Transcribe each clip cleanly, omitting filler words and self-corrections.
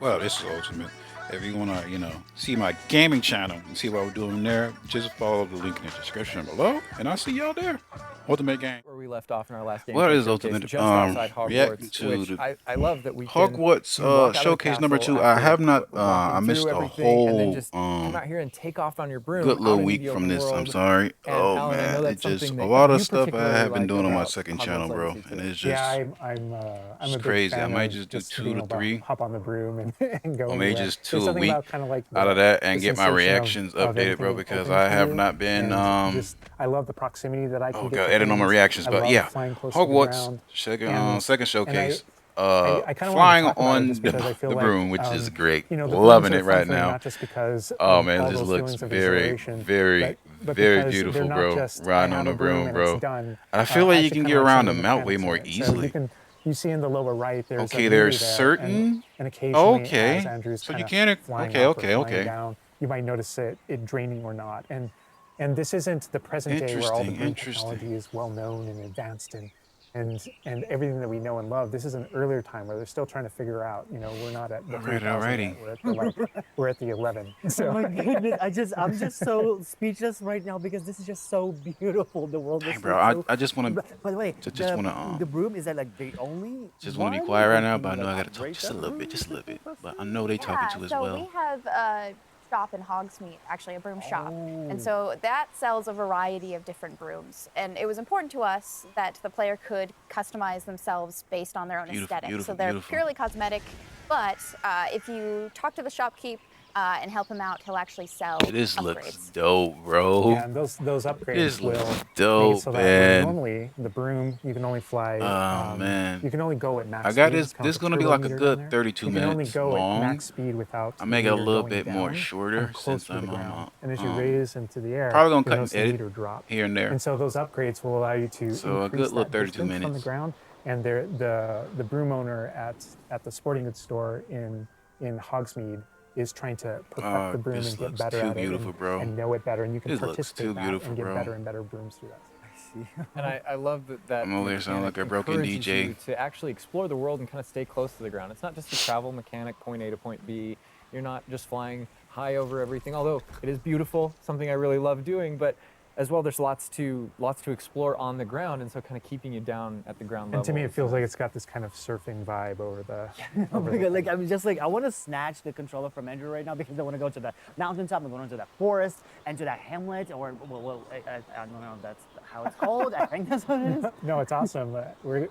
Well, this is ultimate. If you wanna, see my gaming channel and see what we're doing there, just follow the link in the description below, and I'll see y'all there. Ultimate game. Where we left off in our last Well, it gameplay is showcase, ultimate. just outside Reacting Hogwarts, to which the I love that we can Hogwarts walk out of the showcase number castle 2. I after have not. walking I through missed a everything, and then whole just come out here and take off on your broom good out little into week the from open this. I'm world. sorry. And Oh Alan, I know man, it that's just something a that lot of you stuff I particularly have been like doing on my about second Hogwarts channel, bro, Legacy and too. it's Yeah, just I'm it's a big crazy. I fan might of just do just two being to able to three, hop on the broom and, and go or maybe anywhere. just There's two a something week about kind of like out of that, the and get my sensation reactions of updated, bro, everything because open I to have you, not been and just I love the proximity that I can oh get god, to editing on my things. reactions. I But love yeah, flying close to the Hogwarts ground, second and second and showcase. I kind of wanted to Flying talk about it just on because I feel the like broom, which is great. the brooms Loving are it fun right for me now. not just because Oh of man, it all just those looks feelings of very, exhilaration, very, but very because they're beautiful, not bro. just I Riding on have the a broom broom, and it's bro. done. I feel I like you actually can kind get of like around some the of the mount way mechanics in more it. So easily. you see in the lower right, there's a Okay, there's mirror there, certain. and occasionally as Okay, Andrew's so kind you of can't. flying Okay, up or okay, flying okay. down, you might notice it draining or not. And this isn't the present day where all the Interesting, broom interesting. technology is well known and advanced and everything that we know and love. This is an earlier time where they're still trying to figure out. We're not at the Alrighty, 3000 yet. alrighty. We're at the we're at the 11. Oh So my goodness, I'm just so speechless right now because this is just so beautiful. The world Dang, just bro. looks I, so. I just want By the way, to just the want the to broom is that like the only be one, quiet right or now. can But you I know like I gotta talk operate just a that little bit, broom just a if little it's a bit. But I person? know they talking Yeah, to as so we well. have a shop in Hogsmeade, actually a broom shop. And Oh, so that sells a variety of different brooms. And it was important to us that the player could customize themselves based on their own Beautiful, aesthetic. So beautiful, they're beautiful. purely cosmetic, but if you talk to the shopkeep and help him out, he'll actually sell This looks upgrades. dope, yeah, bro. and those upgrades This looks will make it dope, so that where man. normally the broom you can only fly, Oh man. you can only go at I max got speed. this. It's kind This of is like a gonna be turbo like a meter down good there. 32 You can only minutes go at long. max speed without I the make it a meter little going bit more down, kind shorter of since closer to the I'm ground. And as you raise into the air, probably gonna you'll cut and notice the edit meter drop. here and there. And so those upgrades will allow you to So a good increase little that 32 distance from the minutes. ground. And the broom owner at the sporting goods store in Hogsmeade is trying to perfect the broom This and get looks better too at it beautiful, bro. and know it better. And you can This looks participate too in that beautiful, and get bro. better and better brooms through that. I see. And I love that I'm over here sounding mechanic like a broken encourages DJ. you to actually explore the world and kind of stay close to the ground. It's not just a travel mechanic, point A to point B. You're not just flying high over everything, although it is beautiful, something I really love doing, but as well, there's lots to explore on the ground, and so kind of keeping you down at the ground level. And to me, it feels like it's got this kind of surfing vibe over the. Oh Over my the god, like I'm just like I want to snatch the controller from Andrew right now because I want to go to the mountaintop, I'm going to the forest and to that hamlet, or I don't know if that's how it's called. I think that's what it is. No, it's awesome. We're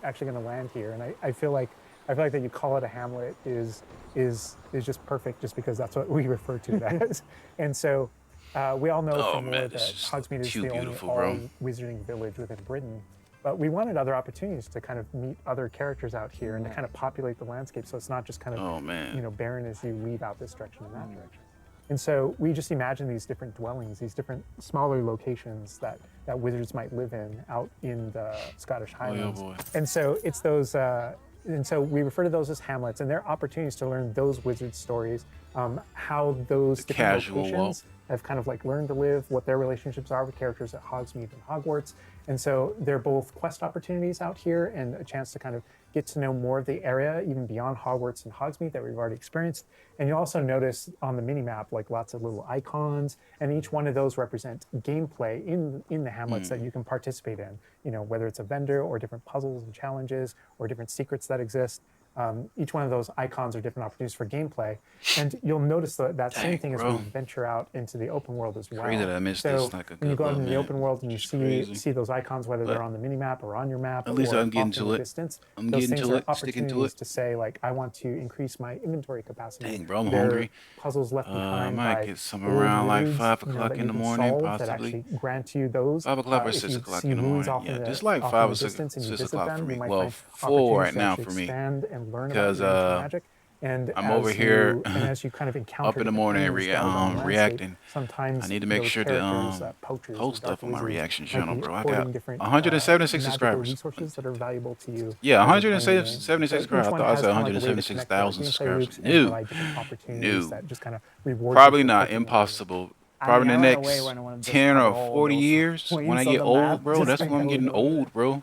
actually gonna land here, and I feel like that you call it a hamlet is just perfect, just because that's what we refer to it as. And so we all know Oh from lore man, this that is Hogsmeade is too the only beautiful, all bro. wizarding village within Britain. But we wanted other opportunities to kind of meet other characters out here and to kind of populate the landscape, so it's not just kind of Oh man. barren as you weave out this direction and that direction. And so we just imagine these different dwellings, these different smaller locations that wizards might live in out in the Scottish Highlands. boy. And so it's those, and so we refer to those as hamlets, and they're opportunities to learn those wizard stories, how those The different casual locations have kind of like learned to live, what their relationships are with characters at Hogsmeade and Hogwarts. And so they're both quest opportunities out here and a chance to kind of get to know more of the area, even beyond Hogwarts and Hogsmeade that we've already experienced. And you also notice on the mini map like lots of little icons, and each one of those represent gameplay in the hamlets that you can participate in. Whether it's a vendor or different puzzles and challenges or different secrets that exist. Each one of those icons are different opportunities for gameplay, and you'll notice that same Dang, thing as bro. we venture out into the open world as well. Crazy that I missed So this, like a when you good go out little into the minute. open world and you Just crazy. see those icons, whether But they're on the mini map or on your map, at least or I'm getting off in to the it. distance, I'm those getting things to are it, sticking to opportunities it. to say like, I want to increase my inventory capacity. Dang, bro, I'm They're hungry. puzzles left I behind might by get some old around like words, 5 o'clock that in you the can morning, solve that possibly. actually grant you those. 5 o'clock or If 6 you o'clock see in the runes morning. Yeah, just like off 5 in or the 6, distance and you 6 visit o'clock for them, you me. might Well, find 4 opportunities right to now actually for me. expand and learn about Because your ancient magic. And I'm over here as you kind of up encounter in the different morning enemies throughout the landscape, reacting. I sometimes need to make those sure to characters, poachers and post dark stuff on my wizards, reaction might channel, be bro. I got hoarding different 176 magical subscribers. resources that are valuable to you. Yeah, as you're playing the game. 176 So subscribers. each I one thought I has said kind of like a way to connect the 176,000gameplay subscribers. loops and No, provide different opportunities no. that just kind of reward you Probably for not clicking on it. impossible. I Probably mean, in I the run away next when I want to 10 discover or all 40 those years when I points on get the old, map bro. just That's by when I'm getting going over there. old, bro.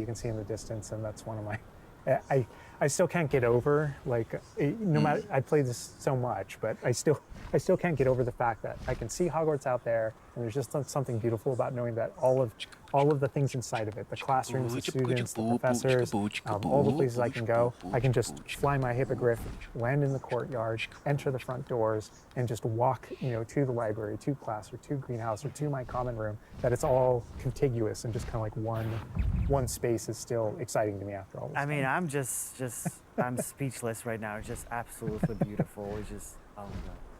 you can see in the distance, and that's one of my. I still can't get over, like, no matter, I played this so much, but I still can't get over the fact that I can see Hogwarts out there, and there's just something beautiful about knowing that all of the things inside of it, the classrooms, the students, the professors, all the places I can go, I can just fly my hippogriff, land in the courtyard, enter the front doors, and just walk, to the library, to class, or to greenhouse, or to my common room. That it's all contiguous and just kind of like one space is still exciting to me after all this I mean, time. I'm I'm speechless right now. It's just absolutely beautiful. It's just, oh my God.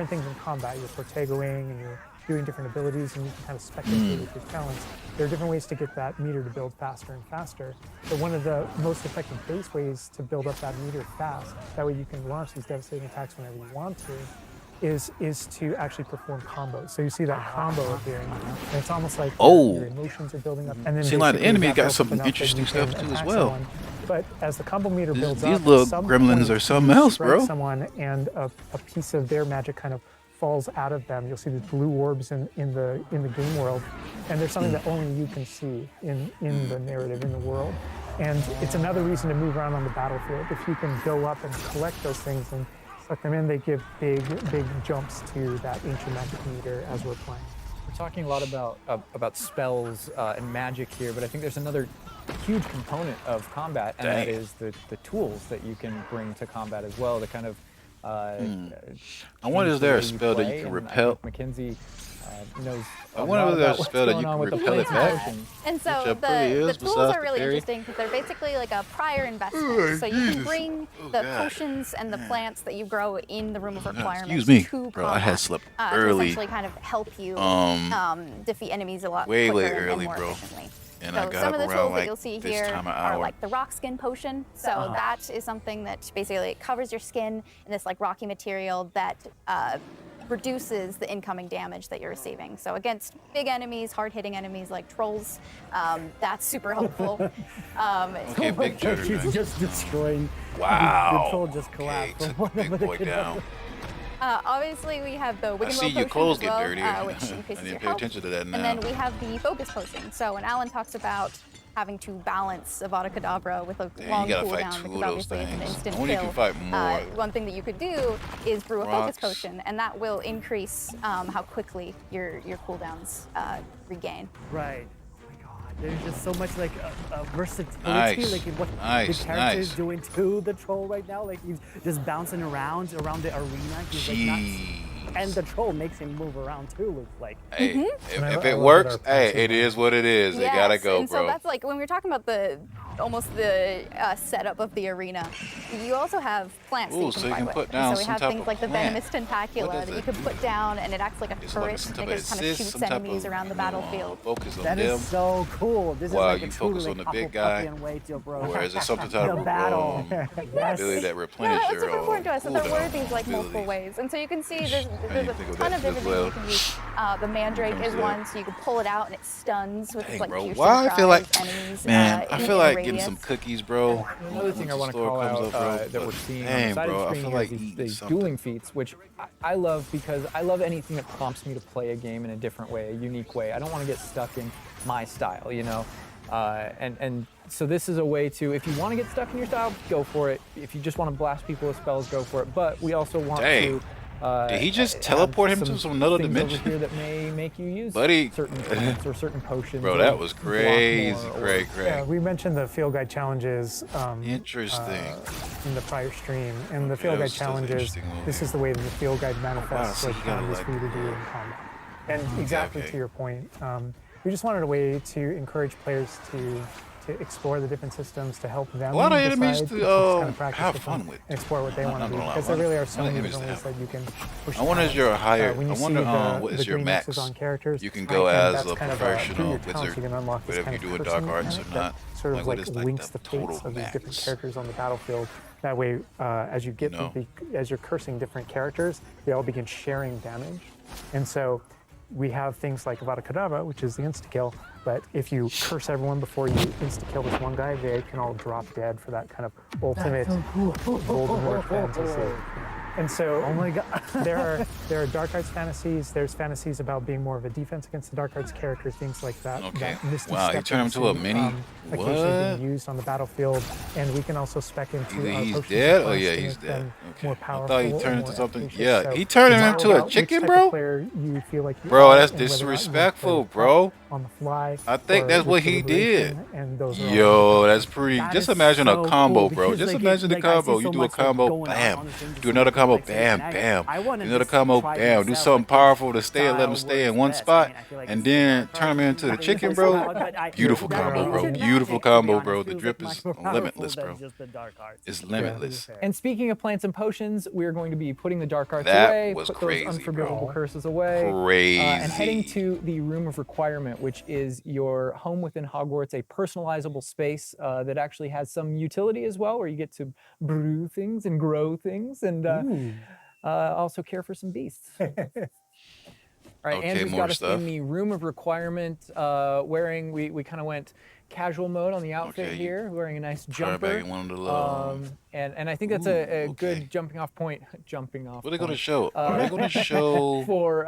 different things in combat. You're Cortegoing and you're doing different abilities, and you can kind of speculate with your talents. There are different ways to get that meter to build faster and faster. But one of the most effective base ways to build up that meter fast, that way you can launch these devastating attacks whenever you want to, is to actually perform combos. So you see that combo appearing, and it's almost like your emotions are building up. And then Seems like the basically enemy that got builds some up enough that interesting you can stuff too as attack well. someone. But as the combo meter builds These up, little at some gremlins point, are something you else, strike bro. someone, and a piece of their magic kind of falls out of them. You'll see the blue orbs in the game world, and there's something that only you can see in the narrative, in the world. And it's another reason to move around on the battlefield. If you can go up and collect those things and suck them in, they give big jumps to that ancient magic meter as we're playing. We're talking a lot about spells and magic here, but I think there's another huge component of combat, and that is the tools that you can bring to combat as well. To kind of I wonder, is there a spell that you can repel? Mackenzie knows. I wonder if there's a spell that you can repel it back. And so Which probably the is, tools besides are the really fairy. interesting because they're basically like a prior investment. So you can bring the God. potions and the plants that you grow in the room of requirements Excuse me, to bro. I had combat, slept to early. essentially kind of help you defeat enemies a lot way quicker and early, more bro. efficiently. And So I got some up of the around tools that like you'll see this here time of are hour. like the rock skin potion. So that is something that basically covers your skin in this like rocky material that reduces the incoming damage that you're receiving. So against big enemies, hard-hitting enemies like trolls, that's super helpful. Okay, big trigger. She's just destroying. Wow. The troll just Okay, collapsed. took the big boy down. Obviously, we have the I Wigan see Will your potion clothes as get well, dirty. which I increases need your to pay health. attention to that now. And then we have the Focus potion. So when Alan talks about having to balance Avada Kedavra with a Dang, long you gotta cooldown, fight two because of those obviously it's an things. instant I wonder if kill. you can fight more. One thing that you could do is brew a Rocks. Focus potion, and that will increase how quickly your cooldowns regain. Right. Oh my God. There's just so much like versatility, Nice. like in what Nice, the character is nice. doing to the troll right now. Like he's just bouncing around the arena. He's like not, and the troll makes him move around too. It's like, Hey, And I if it love works, that our hey, passing it is what it is. It gotta go, and bro. so that's like when we were talking about the setup of the arena. You also have plants that Ooh, you so can you fight can with. put And down so we some have type things of like the plant. venomous tentacula What is that you it? can put down, and it acts like a It's like turret, some and type it of just kind of assist, shoots some type enemies of, around the you know, battlefield. focus on that them. is so cool. This While is you like a true focus like on the big guy. Hufflepuff way to bro. Or is it something type The of battle. Yes. ability that No, replenish that's your super important to us. So there were cooldown these like multiple abilities? ways, and so you can see there's I didn't a think of ton that of different as things well. you can use. The Mandrake comes is to that. one, so you can pull it out and it stuns with Dang, its like bro. piercing Why I feel like, cries enemies. man, I in feel like radius. getting some cookies, bro. Another thing I want to Store call comes out up, bro, that but we're seeing on dang, the side bro, I of the feel screen like here is eating these something. dueling feats, which I love because I love anything that prompts me to play a game in a different way, a unique way. I don't want to get stuck in my style, you know? And so this is a way to, if you want to get stuck in your style, go for it. If you just want to blast people with spells, go for it. But we also want Dang. to. Did he just have teleport him to some another things dimension? over here that may make you use Buddy. certain plants or certain potions. Bro, or that was block crazy, more or- great. Yeah, we mentioned the field guide challenges Interesting. in the prior stream, and the Okay, field that guide was just an challenges. interesting little This thing. is the way that the field guide manifests so what you gotta, challenges like, for you to do in combat. And exactly okay. to your point, we just wanted a way to encourage players to explore the different systems, to help them A lot of enemies decide, to, just kind of practice have with them fun with. and explore what they I'm want not to do, gonna lie, because there one- really are so one of many the different enemies ways to that you can push. I wonder talents. is your higher. When you I wonder see what the is your green max. X's on characters, You can right go hand, as that's a kind of professional through your talents, wizard, you can unlock this whether kind you of do a dark cursing arts or mechanic that not. sort Like, of what like is, like, links the the fates total of these different max? characters on the battlefield. That way, as you get know? as you're cursing different characters, they all begin sharing damage, and so we have things like Avada Kedavra, which is the insta-kill, but if you curse everyone before you insta-kill this one guy, they can all drop dead for that kind of ultimate Voldemort fantasy. And so, Oh my God. there are dark arts fantasies. There's fantasies about being more of a defense against the dark arts characters, things like that. Okay. That misty Wow, he step turned him to a into, mini- occasionally what? being used on the battlefield, and we can also spec into Either he's potions dead and or plants yeah, to he's make dead. them Okay. more I powerful. thought he or turned more into something. efficacious. Yeah, So he turned him it's all into a about which chicken, type of bro. player you feel like you Bro, are that's and whether or not you want to disrespectful, play bro. on the fly. I think or that's what with he deliberation, did. and those are all Yo, that's pretty. That Just is imagine so a combo, cool bro. because, Just like, imagine the like, I see combo. so You do a much, like, combo, going on bam. on the stream, just Do another combo, combo, like, bam, and bam. I wanna You know the just combo, try bam. Do myself, something like, powerful to stay, let style them stay works in one best. spot, I feel like and it's the then dark turn them arts into the and chicken, this bro. out, but Beautiful that combo, bro. ancient Beautiful magic, to be combo, honest, bro. The feels drip like is much more limitless, powerful than bro. just the dark arts. It's Yeah. limitless. And speaking of plants and potions, we're going to be putting the dark arts That away, was put crazy, those unforgivable bro. curses away, and heading Crazy. to the Room of Requirement, which is your home within Hogwarts, a personalizable space that actually has some utility as well, where you get to brew things and grow things, and also care for some beasts. All right, Okay, Andrew's more got us stuff. in the Room of Requirement, wearing, we kind of went casual mode on the outfit Okay, here, wearing a nice try jumper. back in one of the little. And I think that's Ooh, a okay. good jumping off point. Jumping off. What are they gonna point, show? Are they gonna show? for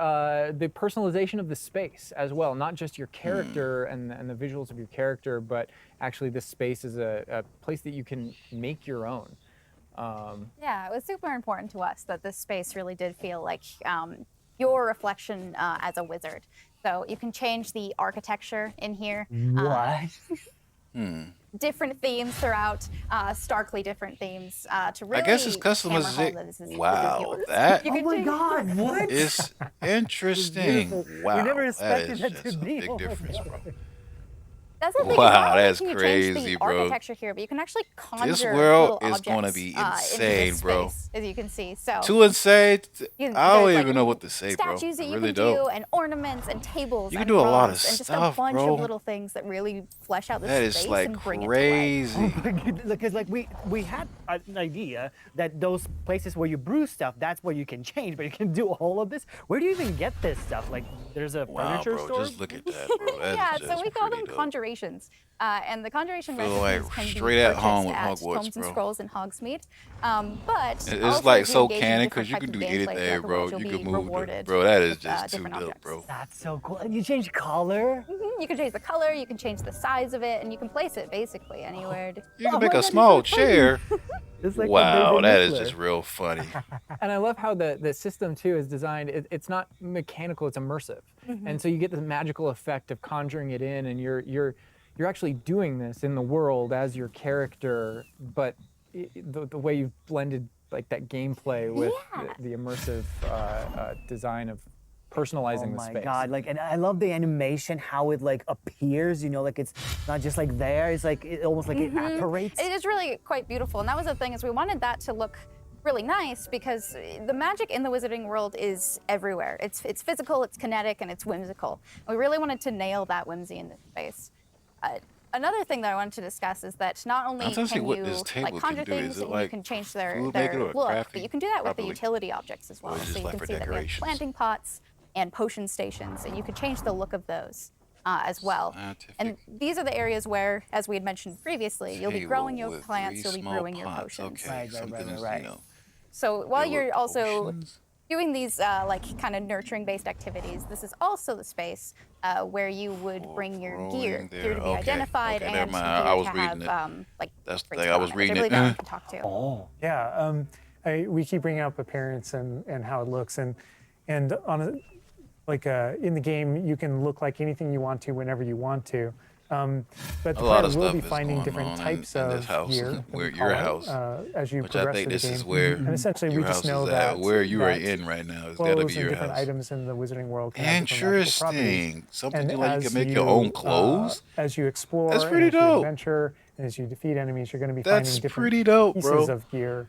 the personalization of the space as well, not just your character and the visuals of your character, but actually this space is a place that you can make your own. Yeah, it was super important to us that this space really did feel like your reflection as a wizard. So you can change the architecture in here. What? Different themes throughout, starkly different themes to really I guess it's hammer home customization. that this is Wow, yours. that You Oh can my change- God! What? is interesting. beautiful. Wow, We never that expected is that to just a be. big Oh my difference, God. bro. That's the thing. Wow, Not only that's can you crazy, change the bro. architecture here, but you can actually conjure This world little is gonna objects, be into this insane, bro. space, as you can see. So Too insane. you- I don't there's, even like, know what to say, bro. statues that I you really can do, don't. and ornaments and tables You can and do a lot of rugs and just stuff, a bunch bro. of little things that really flesh out this That is space like and bring it to life. crazy. Because like we had an idea that those places where you brew stuff, that's where you can change, but you can do all of this. Where do you even get this stuff? Like there's a Wow, furniture bro. store. Just look at that, bro. That is Yeah, just so we call them pretty dope. conjurations, and the conjuration Feel recipes like can be straight at home purchased with at Hogwarts, Tomes and bro. Scrolls in Hogsmeade. But It's also like as you so engage in canon different because you types can of do gameplay anything, throughout the bro. world, You you'll can be move, rewarded bro. That is with, just too different dope, objects. bro. That's so cool. And you change color. You can change the color, you can change the size of it, and you can place it basically anywhere. You can Oh make my a God, small it's so funny. chair. It's like Wow, a baby that is nuclear. just real funny. And I love how the system too is designed. It's not mechanical; it's immersive, and so you get the magical effect of conjuring it in, and you're actually doing this in the world as your character. But the way you've blended like that gameplay with Yeah. the immersive design of personalizing Oh the my space. God! Like, and I love the animation, how it like appears. You know, like it's not just like there. It's like it almost like it apparates. It is really quite beautiful, and that was the thing is we wanted that to look really nice because the magic in the wizarding world is everywhere. It's physical, it's kinetic, and it's whimsical. We really wanted to nail that whimsy in this space. Another thing that I wanted to discuss is that not only I'm trying to see can what you this table like can conjure do. Is things it and you like can change their food making or look, crafting but you can do that with the properly? utility objects as well. is it So just you like can for see that we have decorations? planting pots and potion stations, and you can change the look of those as well. Scientific And these are the areas where, as we had mentioned previously, you'll be table growing your with plants, 3 you'll be small brewing your pots. potions. Okay, Right, something is, right. you know. So while there were you're also potions. doing these like kind of nurturing based activities, this is also the space where you would bring your gear growing there. to be Okay, identified okay, never and mind. gear I was to reading have it. like That's the traits thing, I on was it, which reading really it. don't can talk to. Oh. Yeah, we keep bringing up appearance and how it looks, and on a, like in the game you can look like anything you want to whenever you want to. But the A lot player of will stuff be is finding going different on types in of this house, gear, that where we your call it, house, as you which I progress think through this the game. is where And essentially, your we just house know is that at. Where you are that in right now, it's got to clothes be and your different house. items in the wizarding world can have different magical properties. Interesting. Something And like you as can make your own clothes. as you explore, That's and pretty as you dope. adventure, and as you defeat enemies, you're going to be That's finding different pretty dope, pieces bro. of gear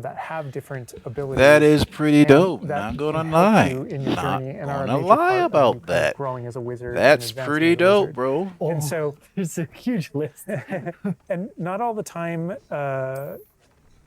that have different abilities. That is pretty and dope. that Not gonna can help lie. you in your Not journey and are a gonna major lie part of you about kind of that. growing as a wizard. and That's advancing pretty as a dope, wizard. bro. And so, There's a huge list. and not all the time.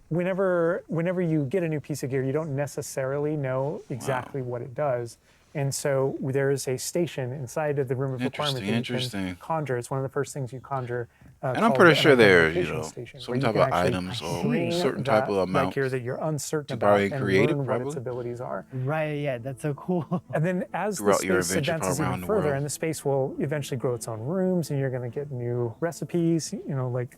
Whenever you get a new piece of gear, you don't necessarily know exactly what it does. And so there is a station inside of the room of requirement that you Interesting. can conjure. It's one of the first things you conjure. And I'm called pretty an sure there, identification station, some where you type can of actually items or bring certain type of that amount gear that you're uncertain to about probably and create it, learn what its probably. abilities are. Right. Yeah. That's so cool. And then as the Throughout your space adventure advances around even the further, world. and the space will eventually grow its own rooms, and you're going to get new recipes. You know, like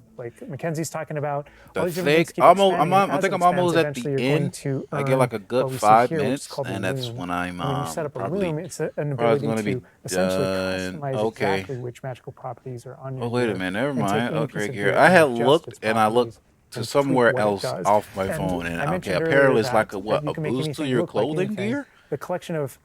Mackenzie's talking about. The all these different things thick, keep almost, expanding, I and think as it I'm almost expands, at the eventually you're going end. to I get like a earn good what we see 5 here, which is minutes, called the and that's room. when I'm And when you set up a probably room, it's an probably ability gonna be to essentially done. customize Okay. exactly which magical properties are on your Oh wait a gear minute, never and take mind. any piece Upgrade of gear. gear I and had adjust looked its and I looked properties to tweak somewhere what it else does. off my And phone, and I okay, mentioned earlier apparently it's that- like a that what, you a can make boost to anything your look like clothing anything. gear? The collection of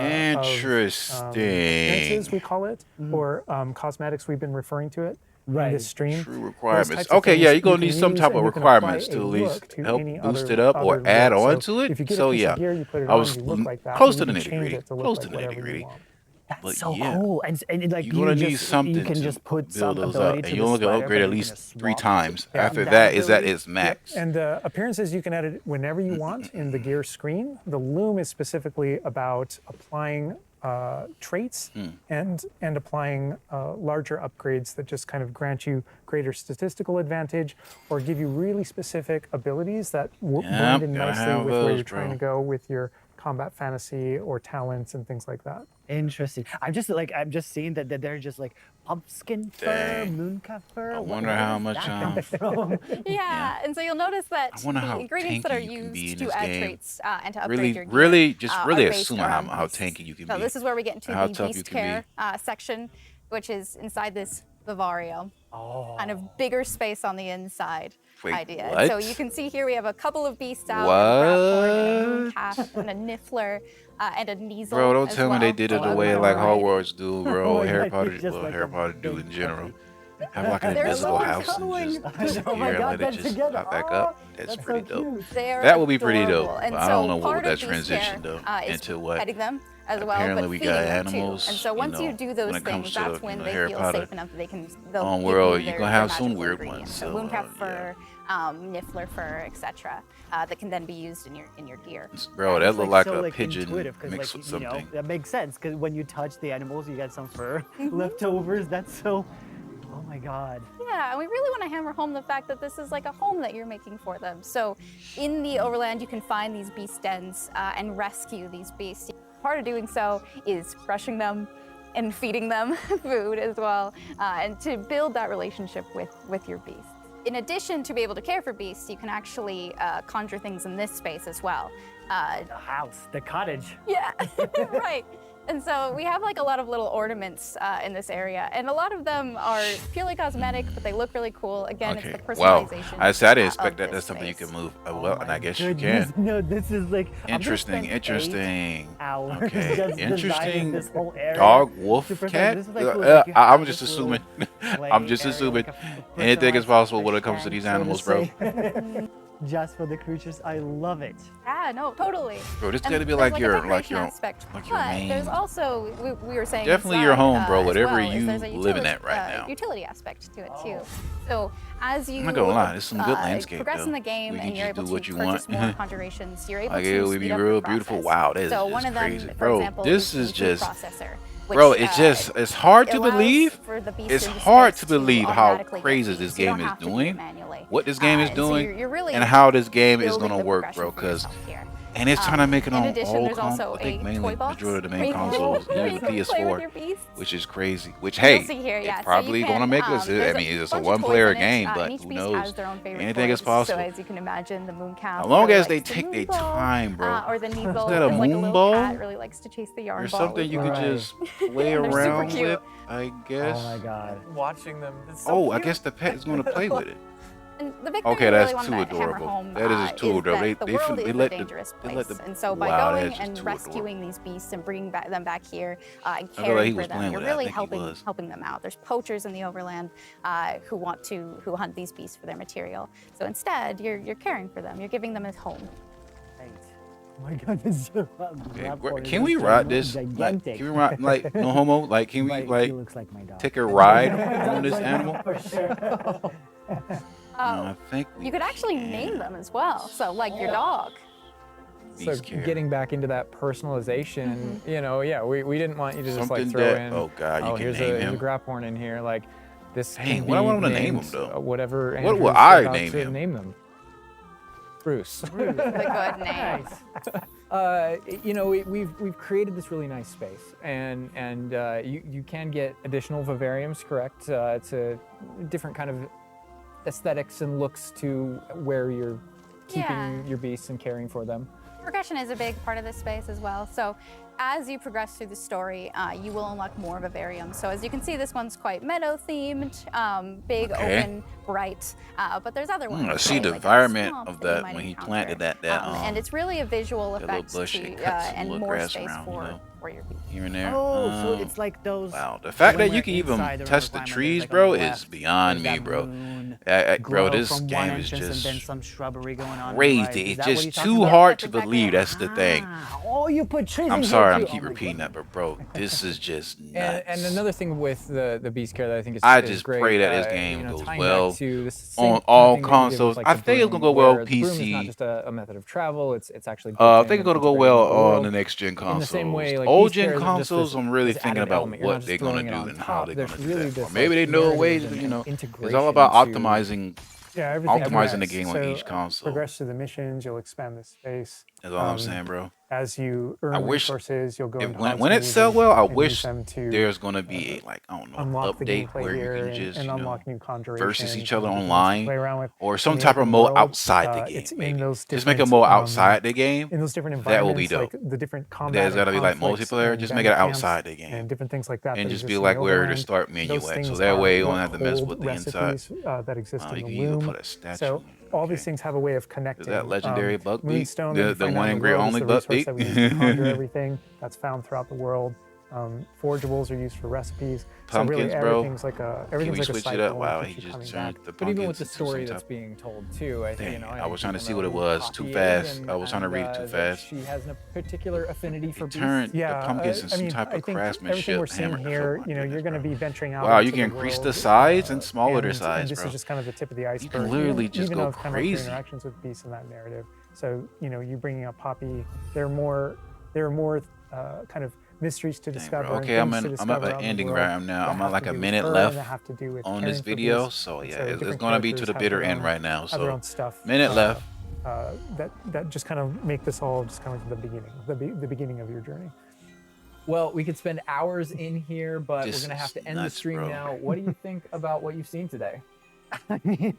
Interesting. appearances, we call it, or cosmetics, we've been referring to it in this stream. True Those requirements. types of Okay, things yeah, you're gonna can need some use, type and of you can apply requirements a to at look least to help any boost other- it up or other add look. on So to it. if you get So a piece yeah, of gear, you put it I on, was you look like that, close but to you the can nitty change gritty. it to look Close like to the whatever nitty you gritty. want. That's But so yeah. cool. And like You're gonna you need just, something you can to just put some build those ability up, to and the you only can sweater, upgrade but at you least can 3 swap times. Yeah. After that that is at ability. its max. And appearances, you can edit whenever you want in the gear screen. The loom is specifically about applying traits and applying larger upgrades that just kind of grant you greater statistical advantage or give you really specific abilities that blend in gotta nicely have with where those, you're trying bro. to go with your combat fantasy or talents and things like that. Interesting. I'm just seeing that they're just like pumpkin fur, Dang. mooncalf fur. I What- wonder where how does much, that come from? Yeah, and so you'll notice that I wonder the how ingredients that are tanky you can be used in to this add game. traits and to upgrade Really, your gear really, just are really based assuming around how beasts. tanky you can So be. this is where we get into How the tough you beast can be. care section, which is inside this vivario. Oh. Kind of bigger space on the inside Wait, idea. what? So you can see here we have a couple of beasts out, a grapphorn and a What? mooncalf and a niffler and a Kneasel Bro, don't as tell me well. they did it So the a way like variety. Hogwarts do, bro. Oh my Harry God, Potter, you're just well, like Harry a Potter do big in general. puppy. Have like an They're invisible so house and cuddling. just Oh disappear my and God, let it that's just together. pop back Oh, up. That's that's pretty so dope. cute. They're That would be pretty adorable. dope. And But I so don't know what part would that of beast transition care, though is into what. petting them as well, Apparently but we feeding got them animals, too. And so you once you know, do when those it comes things, to, that's when you know, they Harry feel Potter. safe enough that they'll On give world, you you're their, gonna their have some magical weird ingredients. ones, So so, mooncalf yeah. fur, niffler fur, etc. That can then be used in your gear. Bro, that It's, looked like so, a pigeon intuitive, 'cause, mixed with you know, something. that makes sense because when you touch the animals, you get some fur leftovers. That's so. Oh my God. Yeah, and we really want to hammer home the fact that this is like a home that you're making for them. So in the overland, you can find these beast dens and rescue these beasts. Part of doing so is brushing them and feeding them food as well, and to build that relationship with your beasts. In addition to be able to care for beasts, you can actually conjure things in this space as well. The house, the cottage. Yeah, right. And so we have like a lot of little ornaments in this area, and a lot of them are purely cosmetic, but they look really cool. Again, Okay. it's the Wow. personalization. I said I didn't of expect that. this That's something you space. can move. Oh Well, and my I guess you goodness. can. No, this is like I'm gonna Interesting. spend 8 Interesting. hours Okay. just designing Interesting. this whole area. Dog, wolf, Super fun. cat. This is like cool, like you I'm have just this little assuming. play I'm just area, assuming like a anything is personalized possible when it fish comes to tank, these so to animals, bro. say. Just for the creatures, I love it. Yeah, no, totally. Bro, this And got to be there's like a your decoration aspect, like your but main. there's also we were saying Definitely your inside, home, bro, as whatever well, is you there's a living utility- at right now. Utility aspect to it too. Oh. So as you I'm not gonna lie, there's some good landscape, progress in though, the game where you and you're just able do to what you purchase want. more conjurations, you're able Like to it would speed be up real the beautiful. process. Wow, that is so just one of them, crazy, for bro. example, This is is the food just, processor, bro. which, It's just it's hard to allows believe. for the beast It's in the hard space to believe how automatically get crazy feed, this so you don't game is have to do it doing, manually. what this game is And so doing, you're really and how this game is building gonna the work, progression bro. for Because yourself here. and it's trying to make it In on addition, all there's also I think a mainly toy box majority of the where main you can- consoles, where even you the can play with your PS4, beasts. which is crazy. Which You'll hey, see here, yeah. it's So you probably can, gonna make us. I there's mean, it's a bunch of toys one-player in it, game, and but each who beast knows? has their own favorite Anything is toys. possible. So as you can imagine, the mooncalf As long really as they likes the take moon their ball, time, bro. or the Kneasel Is that a is like a moon little ball? cat, really likes to chase the yarn Or ball. something you could Right. just play They're super around cute. with, I guess. Oh my God. Watching them. It's so Oh, I cute. guess the pet is gonna play with it. And the big thing Okay, we that's really too wanted to hammer adorable. home, That is too is adorable. that They the world they is a let the- dangerous they place. let the- And so by wow, going that's just and too rescuing adorable. these beasts and bringing them back here and I feel like caring he for was them, playing you're with that. I really think he was. helping them out. There's poachers in the overland who hunt these beasts for their material. So instead, you're caring for them. You're giving them a home. Right. Oh my God, this is Okay, can we ride this? Like, Gigantic. can we ride like no homo? Like, can we Right, he like looks like my dog. take a ride on this animal? For sure. I think we You could actually can. name them as well. So like your dog. So Beast care. getting back into that personalization, you know, yeah, we didn't want you to just like Something throw that- in. oh, God, you can here's name a him. Graphorn in here, like this. Dang, can what I be want him to name named, him, though? Whatever. What Andrew will set I out name to him? Name them. Bruce. The good name. You know, we've created this really nice space, and you can get additional vivariums, correct? To different kind of aesthetics and looks to where you're keeping your beasts and caring for them. Progression is a big part of this space as well. So as you progress through the story, you will unlock more of a vivarium. So as you can see, this one's quite meadow themed, big, open, bright. But there's other ones. I see the like a environment swamp of that you that might when he encounter. planted that And it's really a visual that little effect bush, to, it cuts the and little more grass space around, for, you know, your beasts. here and there. Oh, so it's like those. Wow, the fact when that you we're can even inside the touch the environment, trees, like on bro, the is left, beyond there's me, that bro. moon Bro, glow this from one game is entrance, and then just some shrubbery going on. crazy. Right. Is It's that what just you're talking too about? hard That's to exactly believe. right. That's the thing. Oh, you put trees I'm in sorry, here I'm too. keep Oh my repeating God. that, but bro, this is just nuts. And another thing with the beast care that I think is, I is just great, pray that this game you know, goes tying well back to this on same kind of all thing that you did with, consoles. like, I the think it's broom, gonna go well where the broom is not PC. just a method of travel; it's actually I built think in it's gonna and go integrated well into the on world. the next gen consoles. In the same way, like Old beast care gen isn't just consoles, this, I'm really this thinking added about element. You're not what just they're gonna throwing it do on and how top. they're There's gonna do really that. Or this, maybe they like, know narrative ways, and you know. It's integration all about to optimizing. Yeah, everything Optimizing the progress. game on So each console. progress through the missions, you'll expand the space. That's all I'm saying, bro. As you I earn wish resources, you'll go if into when it Hogsmeade sell well, I and use wish them to there's gonna be a, like, I don't know, unlock the update gameplay where you here can just and you know unlock new conjurations versus each other and different things to online, play around with. or In some the type of open mode world, outside the game. it's in Maybe those just make a different, mode outside the game. in those different That will be environments, dope. like the different combat There's and gotta be like conflicts multiplayer. and Just make it bandit camps outside the game and different things like that. and that just exist be in like the where the overland. start menu Those at. So things that are way you don't what have to mess hold with the inside. recipes that exist You in can the even loom. put a statue. So all these Okay. things have a way of Is connecting. that legendary Buckbeak? Moonstone, that you The find one out in in the Great world, is Only the resource that we use to conjure Buckbeak? everything that's found throughout the world. Forageables are used for recipes. So really Pumpkins, bro. everything's like a Can we everything's like a switch it up? cycle. Wow, that he keeps you just coming turned back. the But even with pumpkins the into story some that's type. being told too, Dang, I was think trying to people see what it know was. Too Poppy fast. is I was trying to read it too that fast. She has a particular affinity for He beasts. turned the Yeah, pumpkins I into some mean, type I of think everything we're craftsmanship. seeing Hammer. here, Oh my you know, you're goodness, going to bro. be venturing out Wow, into you can the increase the world, size and smaller the and size, this bro. is just kind of the tip of the iceberg. You can literally just even go of kind of like your crazy. interactions with beasts in that narrative. So you know, you bringing up Poppy, there are more kind of mysteries to Dang, discover. bro. and Okay, I'm things to at discover the around the ending world right now. that I'm at have like to a do with minute her and left that have to do with on caring this for video, beasts. so And yeah, it's different gonna be to characters the have bitter their end own- right now. have their So own stuff. minute left. That just kind of make this all just kind of the beginning, the beginning of your journey. Well, we could spend hours in here, but This we're gonna have is to end the nuts, stream bro. now. What do you think about what you've seen today? I mean,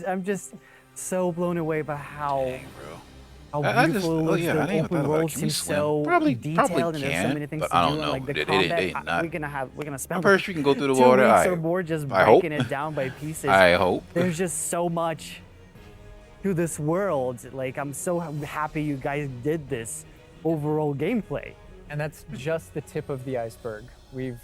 I'm just so blown away by how Dang, bro. how I just- beautiful it oh, looks. yeah, I The didn't even open thought about it. world Can we seems swim? so Probably detailed, and there's can, so many things but to I do. don't And know. like the They combat, not. we're gonna spend I'm pretty sure you can go through the 2 water. weeks or more just I hope. breaking it down by pieces. I hope. There's just so much to this world. Like, I'm so happy you guys did this overall gameplay. And that's just the tip of the iceberg. We've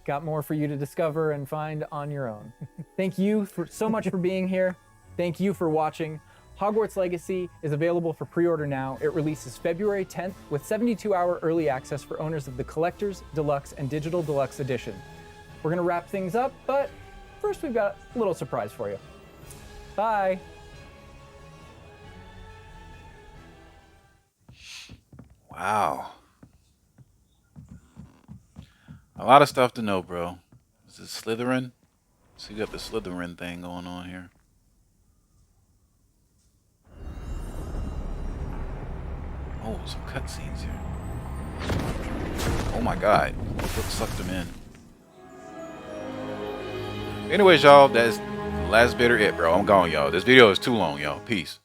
got more for you to discover and find on your own. Thank you so much for being here. Thank you for watching. Hogwarts Legacy is available for pre-order now. It releases February 10th with 72-hour early access for owners of the Collector's, Deluxe, and Digital Deluxe Edition. We're gonna wrap things up, but first we've got a little surprise for you. Bye. Wow. A lot of stuff to know, bro. Is it Slytherin? So you got the Slytherin thing going on here. Oh, some cutscenes here. Oh my god. What sucked them in? Anyways, y'all, that's the last bit of it, bro. I'm gone, y'all. This video is too long, y'all. Peace.